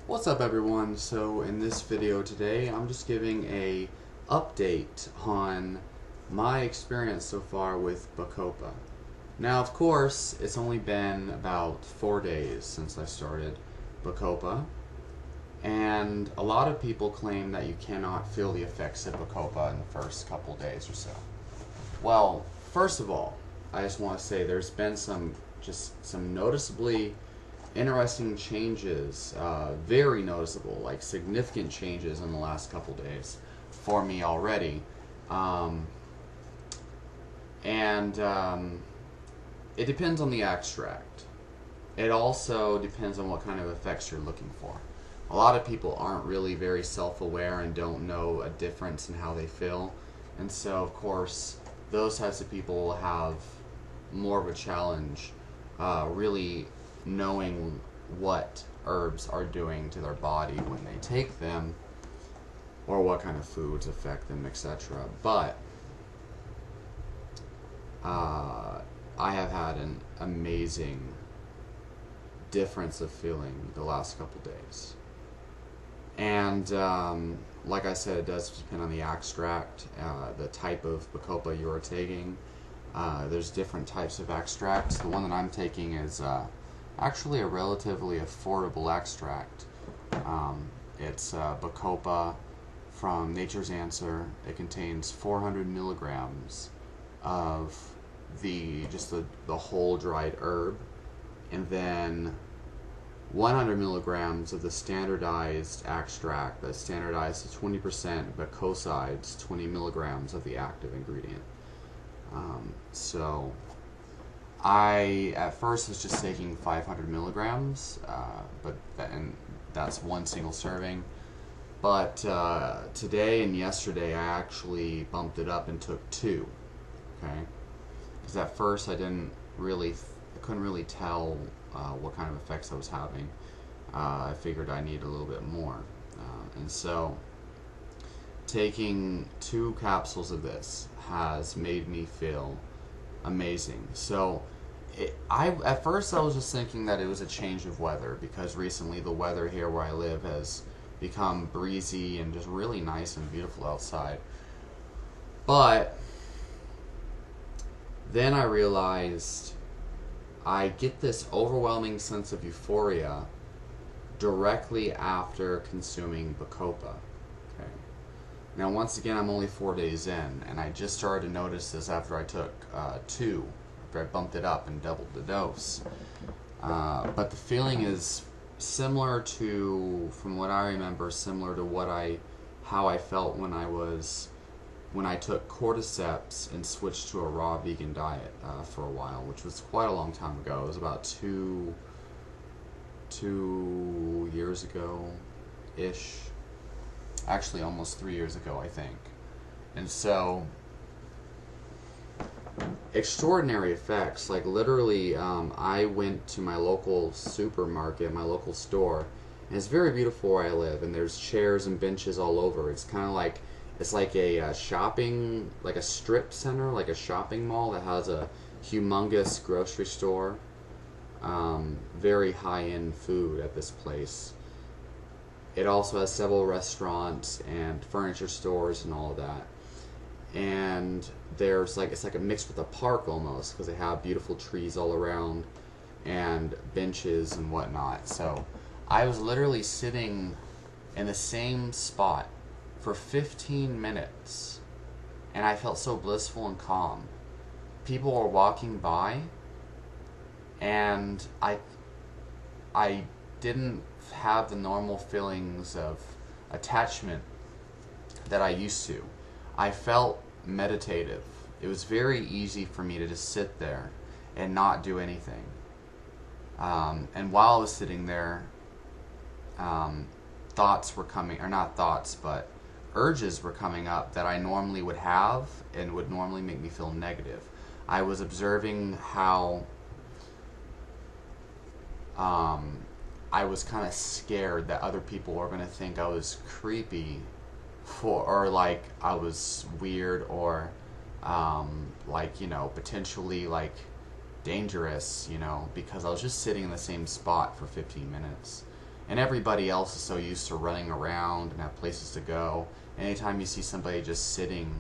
What's up everyone? So in this video today I'm just giving a update on my experience so far with Bacopa. Now of course it's only been about 4 days since I started Bacopa, and a lot of people claim that you cannot feel the effects of Bacopa in the first couple days or so. Well, first of all, I just want to say there's been some noticeably interesting changes, very noticeable, like significant changes in the last couple days for me already. It depends on the extract. It also depends on what kind of effects you're looking for. A lot of people aren't really very self-aware and don't know a difference in how they feel, and so of course those types of people will have more of a challenge really knowing what herbs are doing to their body when they take them, or what kind of foods affect them, etc. But I have had an amazing difference of feeling the last couple days. And like I said, it does depend on the extract, the type of Bacopa you are taking. There's different types of extracts. The one that I'm taking is actually a relatively affordable extract. It's Bacopa from Nature's Answer. It contains 400 milligrams of the whole dried herb, and then 100 milligrams of the standardized extract that's standardized to 20% bacosides, 20 milligrams of the active ingredient. So I at first was just taking 500 milligrams, and that's one single serving. But today and yesterday I actually bumped it up and took 2. Okay, because at first I couldn't really tell what kind of effects I was having. I figured I need a little bit more, and so taking 2 capsules of this has made me feel amazing. So at first I was just thinking that it was a change of weather, because recently the weather here where I live has become breezy and just really nice and beautiful outside. But then I realized I get this overwhelming sense of euphoria directly after consuming Bacopa. Okay. Now once again, I'm only 4 days in, and I just started to notice this after I took 2, after I bumped it up and doubled the dose. But the feeling is similar to, from what I remember, similar to how I felt when I took cordyceps and switched to a raw vegan diet for a while, which was quite a long time ago. It was about two years ago-ish. Actually, almost 3 years ago, I think. And so, extraordinary effects. Like literally, I went to my local supermarket, my local store, and it's very beautiful where I live, and there's chairs and benches all over. It's kind of like, it's like a shopping, like a strip center, like a shopping mall that has a humongous grocery store. Very high-end food at this place. It also has several restaurants and furniture stores and all of that. And there's it's like a mix with a park almost, because they have beautiful trees all around and benches and whatnot. So I was literally sitting in the same spot for 15 minutes, and I felt so blissful and calm. People were walking by, and I didn't have the normal feelings of attachment that I used to. I felt meditative. It was very easy for me to just sit there and not do anything. And while I was sitting there, thoughts were coming, or not thoughts, but urges were coming up that I normally would have and would normally make me feel negative. I was observing how I was kind of scared that other people were going to think I was creepy, or like I was weird, or potentially dangerous, because I was just sitting in the same spot for 15 minutes. And everybody else is so used to running around and have places to go. Anytime you see somebody just sitting,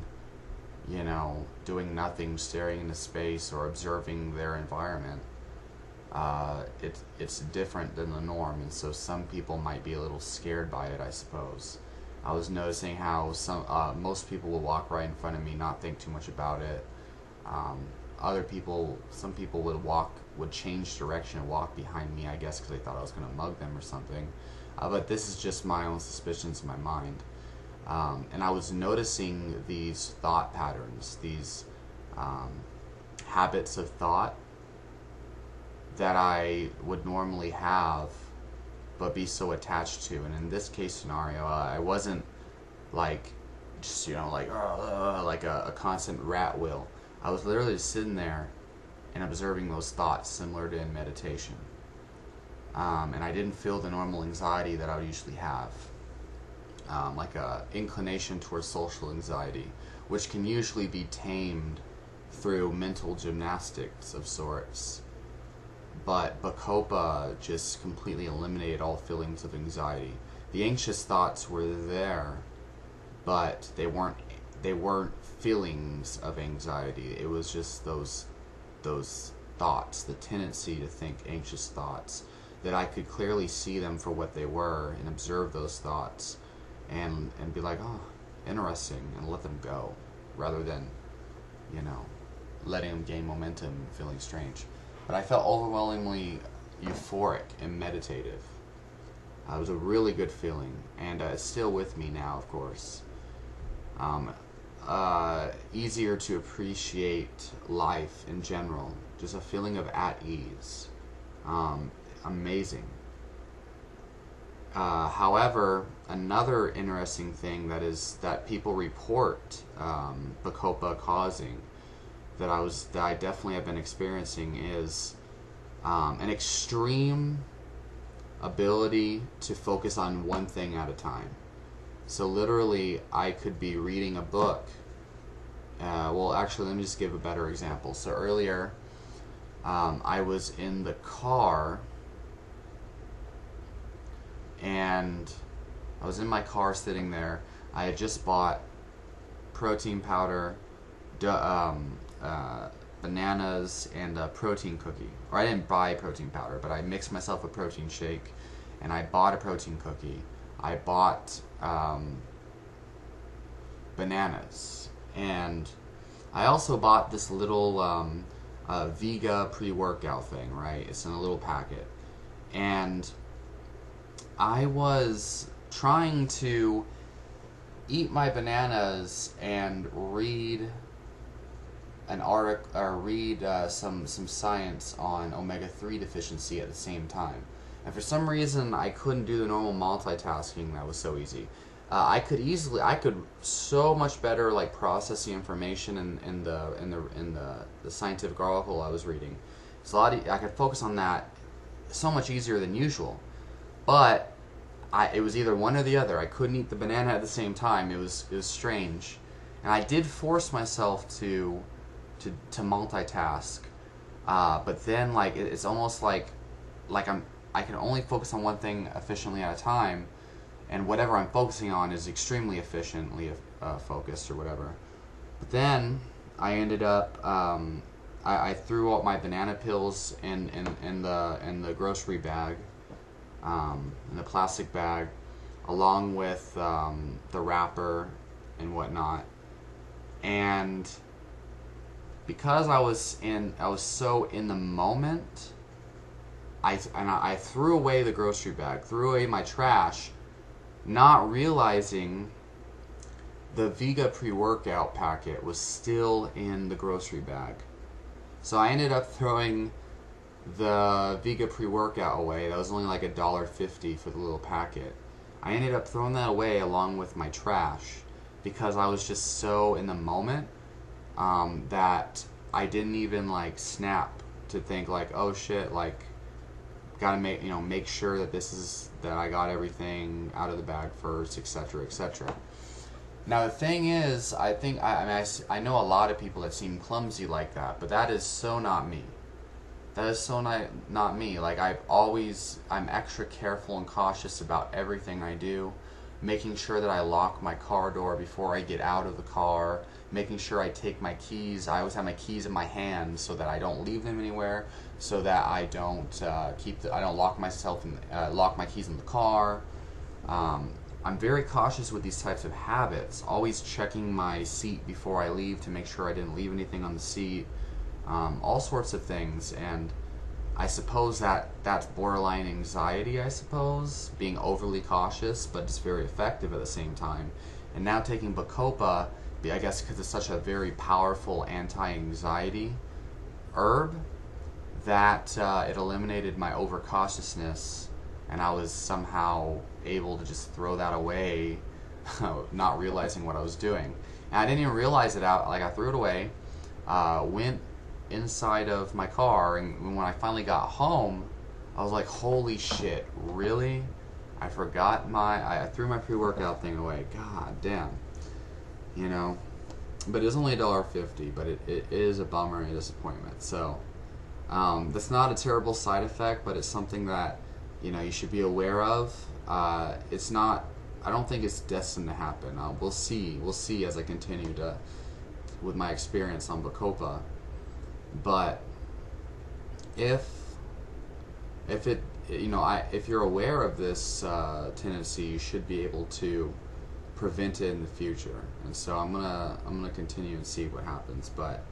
you know, doing nothing, staring into space or observing their environment, it's different than the norm, and so some people might be a little scared by it, I suppose. I was noticing how most people will walk right in front of me, not think too much about it. Some people would change direction and walk behind me, I guess, because they thought I was going to mug them or something. But this is just my own suspicions in my mind. And I was noticing these thought patterns, these habits of thought that I would normally have but be so attached to. And in this case scenario, I wasn't like just, you know, like a constant rat wheel. I was literally just sitting there and observing those thoughts, similar to in meditation. And I didn't feel the normal anxiety that I would usually have, like a inclination towards social anxiety, which can usually be tamed through mental gymnastics of sorts. But Bacopa just completely eliminated all feelings of anxiety. The anxious thoughts were there, but they weren't feelings of anxiety. It was just those thoughts, the tendency to think anxious thoughts, that I could clearly see them for what they were and observe those thoughts and be like, oh, interesting, and let them go, rather than, you know, letting them gain momentum and feeling strange. But I felt overwhelmingly euphoric and meditative. It was a really good feeling, and it's still with me now, of course. Easier to appreciate life in general. Just a feeling of at ease. Amazing. However, another interesting thing that people report Bacopa causing, that I definitely have been experiencing, is an extreme ability to focus on one thing at a time. So literally, I could be reading a book. Well, actually, let me just give a better example. So earlier, I was in the car, and I was in my car sitting there. I had just bought protein powder, bananas, and a protein cookie. Or I didn't buy protein powder, but I mixed myself a protein shake, and I bought a protein cookie. I bought bananas, and I also bought this little Vega pre-workout thing, right? It's in a little packet. And I was trying to eat my bananas and read an article, or read some science on omega-3 deficiency at the same time. And for some reason, I couldn't do the normal multitasking that was so easy. I could so much better like process the information in the scientific article I was reading. It's I could focus on that so much easier than usual. But it was either one or the other. I couldn't eat the banana at the same time. It was strange, and I did force myself to multitask. But then like it's almost like I can only focus on one thing efficiently at a time, and whatever I'm focusing on is extremely efficiently focused or whatever. But then I ended up I threw out my banana peels in the grocery bag, in the plastic bag, along with the wrapper and whatnot. And because I was so in the moment, I threw away the grocery bag, threw away my trash, not realizing the Vega pre-workout packet was still in the grocery bag. So I ended up throwing the Vega pre-workout away. That was only like $1.50 for the little packet. I ended up throwing that away along with my trash because I was just so in the moment that I didn't even like snap to think like, oh shit, like gotta make sure that I got everything out of the bag first, etc., etc. Now the thing is, I know a lot of people that seem clumsy like that, but that is so not me. That is so not me. Like I'm extra careful and cautious about everything I do, making sure that I lock my car door before I get out of the car, making sure I take my keys. I always have my keys in my hand so that I don't leave them anywhere, so that I don't I don't lock myself in, lock my keys in the car. I'm very cautious with these types of habits, always checking my seat before I leave to make sure I didn't leave anything on the seat, all sorts of things. And I suppose that's borderline anxiety, I suppose, being overly cautious, but it's very effective at the same time. And now taking Bacopa, I guess because it's such a very powerful anti-anxiety herb, that it eliminated my overcautiousness, and I was somehow able to just throw that away, not realizing what I was doing. And I didn't even realize it out. Like, I threw it away, went inside of my car, and when I finally got home, I was like, holy shit, really? I forgot I threw my pre-workout thing away. God damn. You know? But it was only $1.50, but it is a bummer and a disappointment. So, that's not a terrible side effect, but it's something that, you know, you should be aware of. It's not, I don't think it's destined to happen. We'll see as I continue with my experience on Bacopa. But if you're aware of this tendency, you should be able to prevent it in the future. And so I'm gonna continue and see what happens. But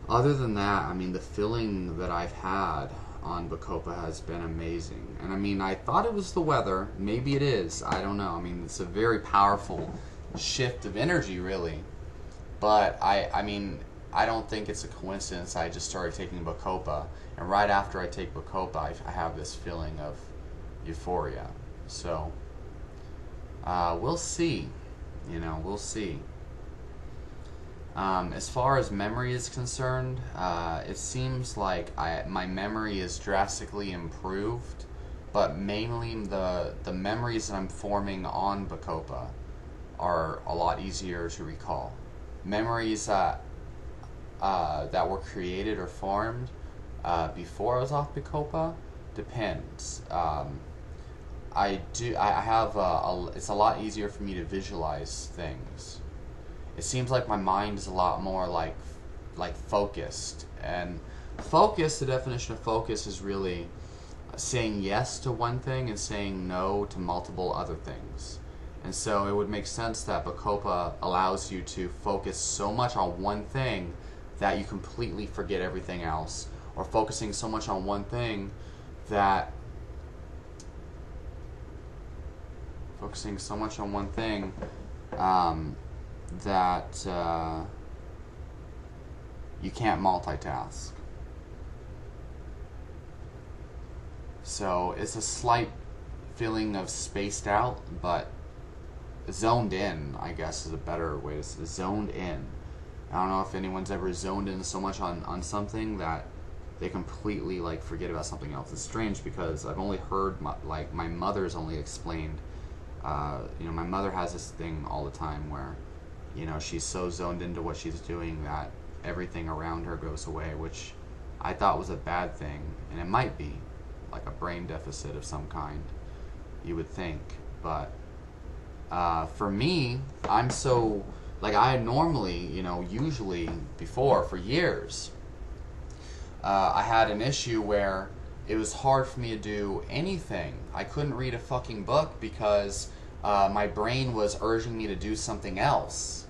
other than that, I mean, the feeling that I've had on Bacopa has been amazing. And I mean, I thought it was the weather. Maybe it is. I don't know. I mean, it's a very powerful shift of energy, really. But I mean, I don't think it's a coincidence. I just started taking Bacopa, and right after I take Bacopa, I have this feeling of euphoria. So we'll see. You know, we'll see. As far as memory is concerned, it seems like my memory is drastically improved, but mainly the memories that I'm forming on Bacopa are a lot easier to recall. Memories that were created or formed before I was off Bacopa depends. It's a lot easier for me to visualize things. It seems like my mind is a lot more like focused. And focus, the definition of focus is really saying yes to one thing and saying no to multiple other things. And so it would make sense that Bacopa allows you to focus so much on one thing that you completely forget everything else, or focusing so much on one thing that that you can't multitask. So it's a slight feeling of spaced out, but zoned in, I guess, is a better way to say. Zoned in. I don't know if anyone's ever zoned in so much on something that they completely like forget about something else. It's strange because I've only heard my mother's only explained. My mother has this thing all the time where, you know, she's so zoned into what she's doing that everything around her goes away, which I thought was a bad thing, and it might be like a brain deficit of some kind, you would think. But for me, I'm so, like, I normally, usually before, for years, I had an issue where it was hard for me to do anything. I couldn't read a fucking book because my brain was urging me to do something else.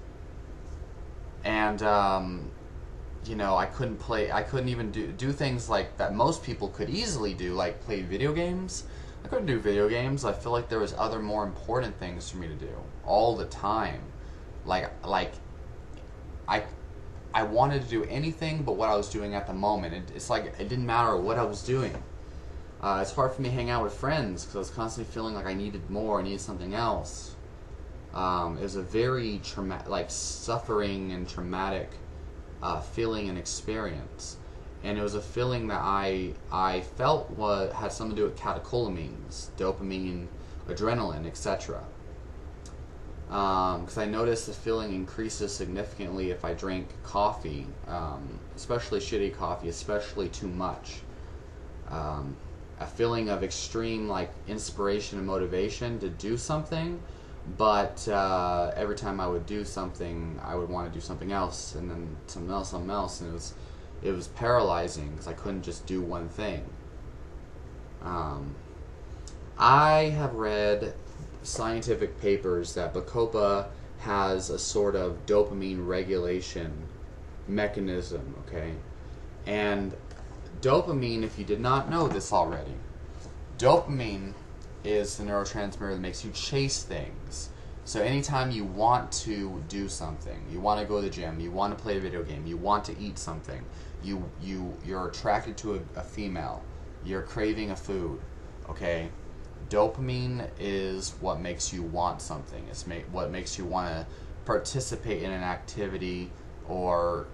And, I couldn't even do things like that most people could easily do, like play video games. I couldn't do video games. I feel like there was other more important things for me to do all the time. Like I wanted to do anything but what I was doing at the moment. It's like it didn't matter what I was doing. It's hard for me to hang out with friends because I was constantly feeling like I needed more, I needed something else. It was a very suffering and traumatic feeling and experience. And it was a feeling that I felt had something to do with catecholamines, dopamine, adrenaline, etc. because I noticed the feeling increases significantly if I drink coffee, especially shitty coffee, especially too much. A feeling of extreme like inspiration and motivation to do something, but every time I would do something, I would want to do something else, and then something else, and it was paralyzing because I couldn't just do one thing. I have read scientific papers that Bacopa has a sort of dopamine regulation mechanism, okay? And dopamine, if you did not know this already, dopamine is the neurotransmitter that makes you chase things. So anytime you want to do something, you want to go to the gym, you want to play a video game, you want to eat something, you're attracted to a female, you're craving a food, okay? Dopamine is what makes you want something. It's what makes you want to participate in an activity or,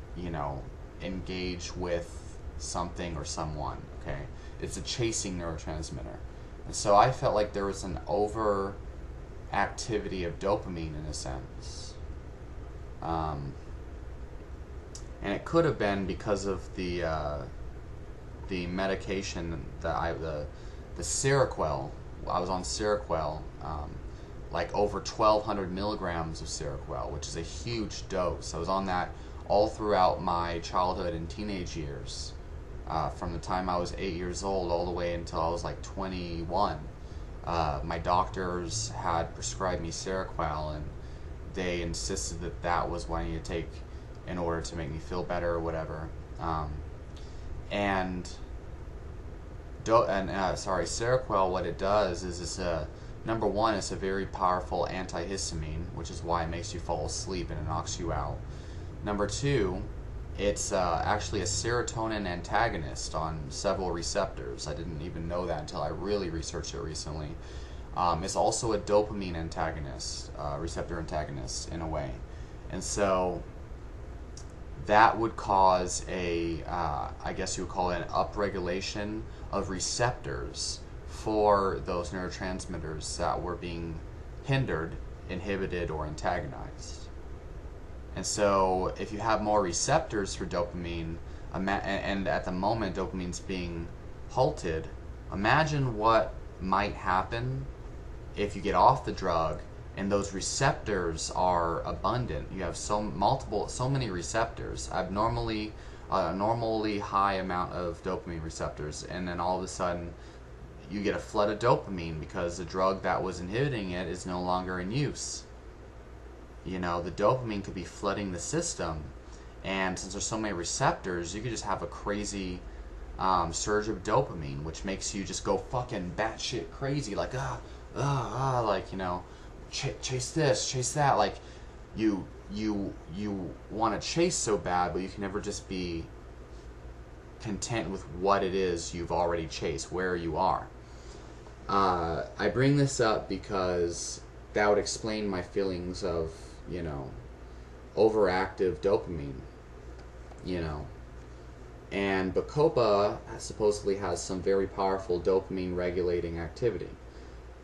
engage with something or someone, okay? It's a chasing neurotransmitter. And so I felt like there was an over activity of dopamine in a sense. And it could have been because of the medication that the Seroquel. I was on Seroquel, like over 1,200 milligrams of Seroquel, which is a huge dose. I was on that all throughout my childhood and teenage years, from the time I was 8 years old all the way until I was like 21. My doctors had prescribed me Seroquel, and they insisted that that was what I needed to take in order to make me feel better or whatever. Seroquel, what it does is number one, it's a very powerful antihistamine, which is why it makes you fall asleep and it knocks you out. Number two, it's actually a serotonin antagonist on several receptors. I didn't even know that until I really researched it recently. It's also a dopamine antagonist, receptor antagonist in a way. And so that would cause I guess you would call it an upregulation of receptors for those neurotransmitters that were being hindered, inhibited, or antagonized. And so if you have more receptors for dopamine, and at the moment dopamine's being halted, imagine what might happen if you get off the drug and those receptors are abundant. You have so many receptors, normally high amount of dopamine receptors, and then all of a sudden you get a flood of dopamine because the drug that was inhibiting it is no longer in use. The dopamine could be flooding the system, and since there's so many receptors, you could just have a crazy surge of dopamine, which makes you just go fucking batshit crazy, like chase this, chase that, like you want to chase so bad, but you can never just be content with what it is you've already chased, where you are. I bring this up because that would explain my feelings of, overactive dopamine, and Bacopa supposedly has some very powerful dopamine regulating activity.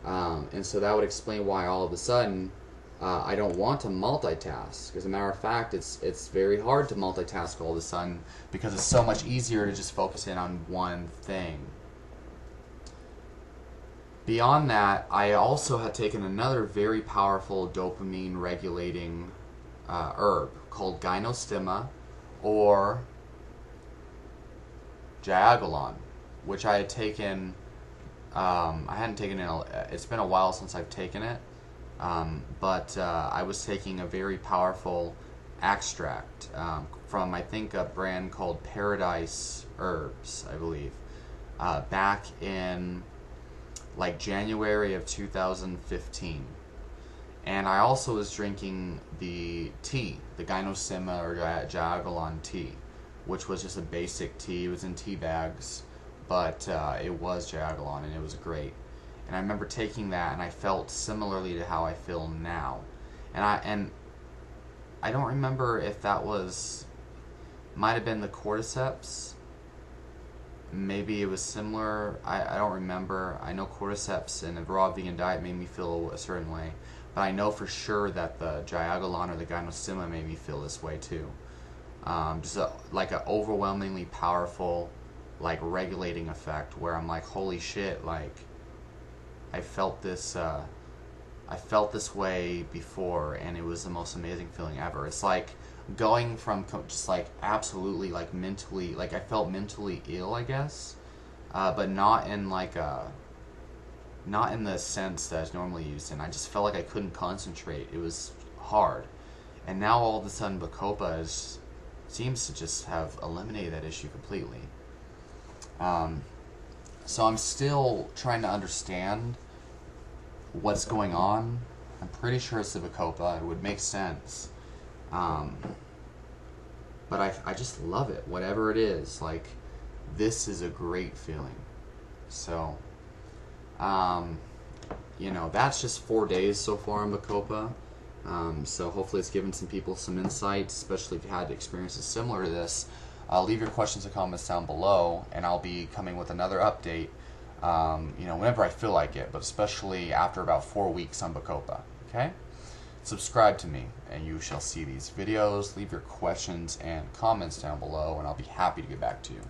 And so that would explain why all of a sudden I don't want to multitask. As a matter of fact, it's very hard to multitask all of a sudden because it's so much easier to just focus in on one thing. Beyond that, I also had taken another very powerful dopamine regulating herb called gynostemma or Jaagolon, which I had taken. I hadn't taken it. It's been a while since I've taken it, but I was taking a very powerful extract from, I think, a brand called Paradise Herbs, I believe, back in like January of 2015. And I also was drinking the tea, the gynostemma or Jaagolon tea, which was just a basic tea. It was in tea bags, but it was Jaagolon, and it was great. And I remember taking that, and I felt similarly to how I feel now. And I don't remember if that might have been the cordyceps. Maybe it was similar. I don't remember. I know cordyceps and a raw vegan diet made me feel a certain way. but I know for sure that the Jiagalon or the Gynostima made me feel this way too. Just like an overwhelmingly powerful, like regulating effect where I'm like, holy shit, like I felt this way before, and it was the most amazing feeling ever. It's like going from just like absolutely like mentally, like I felt mentally ill, I guess, but not in like not in the sense that it's normally used in. I just felt like I couldn't concentrate. It was hard, and now all of a sudden Bacopa seems to just have eliminated that issue completely. So I'm still trying to understand what's going on. I'm pretty sure it's the Bacopa. It would make sense. But I just love it. Whatever it is, like, this is a great feeling. So, you know, that's just 4 days so far on Bacopa. So hopefully it's given some people some insights, especially if you had experiences similar to this. Leave your questions and comments down below, and I'll be coming with another update, you know, whenever I feel like it, but especially after about 4 weeks on Bacopa, okay? Subscribe to me, and you shall see these videos. Leave your questions and comments down below, and I'll be happy to get back to you.